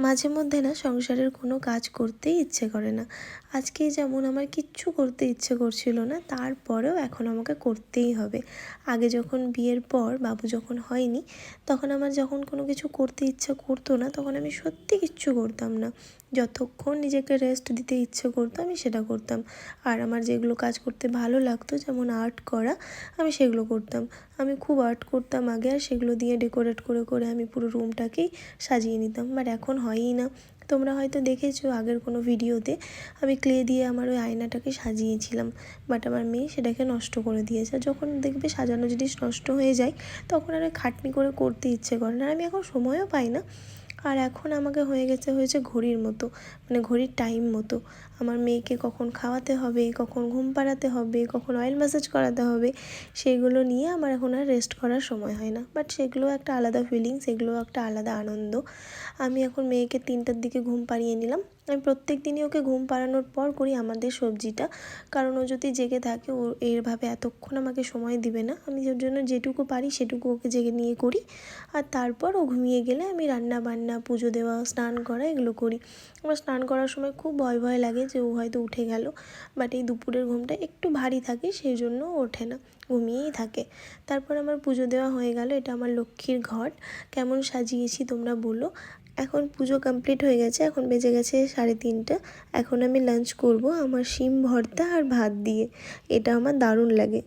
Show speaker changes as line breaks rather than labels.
মাঝে মধ্যে না সংসারের কোনো কাজ করতেই ইচ্ছে করে না। আজকেই যেমন আমার কিচ্ছু করতে ইচ্ছে করছিল না, তারপরেও এখন আমাকে করতেই হবে। আগে যখন বিয়ের পর বাবু যখন হয়নি, তখন আমার যখন কোনো কিছু করতে ইচ্ছে করতো না, তখন আমি সত্যি কিচ্ছু করতাম না। যতক্ষণ নিজেকে রেস্ট দিতে ইচ্ছে করতো আমি সেটা করতাম। আর আমার যেগুলো কাজ করতে ভালো লাগতো, যেমন আর্ট করা, আমি সেগুলো করতাম। আমি খুব আর্ট করতাম আগে, আর সেগুলো দিয়ে ডেকোরেট করে করে আমি পুরো রুমটাকেই সাজিয়ে নিতাম। বাট এখন হয়ই না। তোমরা হয়তো দেখেছো আগের কোনো ভিডিওতে আমি ক্লে দিয়ে আমার ওই আয়নাটাকে সাজিয়েছিলাম, বাট আমার মেয়ে সেটাকে নষ্ট করে দিয়েছে। যখন দেখবে সাজানো জিনিস নষ্ট হয়ে যায়, তখন আর খাটনি করে করতে ইচ্ছে করে না। আমি এখন সময়ও পাই না। আর এখন আমাকে হয়েছে ঘড়ির মতো, মানে ঘড়ির টাইম মতো। আমার মেয়েকে কখন খাওয়াতে হবে, কখন ঘুম পাড়াতে হবে, কখন অয়েল ম্যাসাজ করাতে হবে, সেগুলো নিয়ে আমার এখন আর রেস্ট করার সময় হয় না। বাট সেগুলো একটা আলাদা ফিলিংস, সেগুলো একটা আলাদা আনন্দ। আমি এখন মেয়েকে 3টার দিকে ঘুম পাড়িয়ে নিলাম। আমি প্রত্যেক দিনই ওকে ঘুম পাড়ানোর পর করি আমাদের সবজিটা, কারণ ও যদি জেগে থাকে ও এইভাবে এতক্ষণ আমাকে সময় দিবে না। আমি ওর জন্য যেটুকু পারি সেটুকু ওকে জেগে নিয়ে করি। আর তারপর ও ঘুমিয়ে গেলে আমি রান্না বান্না, পুজো দেওয়া, স্নান করা এগুলো করি। আমার স্নান করার সময় খুব ভয় ভয় লাগে যে ও হয়তো উঠে গেল, বাট এই দুপুরের ঘুমটা একটু ভারী থাকে, সেই জন্য ও ওঠে না, ঘুমিয়েই থাকে। তারপর আমার পুজো দেওয়া হয়ে গেল। এটা আমার লক্ষ্মীর ঘট। কেমন সাজিয়েছি তোমরা বলো। এখন পুজো কমপ্লিট হয়ে গেছে, এখন বেজে গেছে 3:30। এখন আমি লাঞ্চ করব আমার শিম ভর্তা আর ভাত দিয়ে। এটা আমার দারুণ লাগে।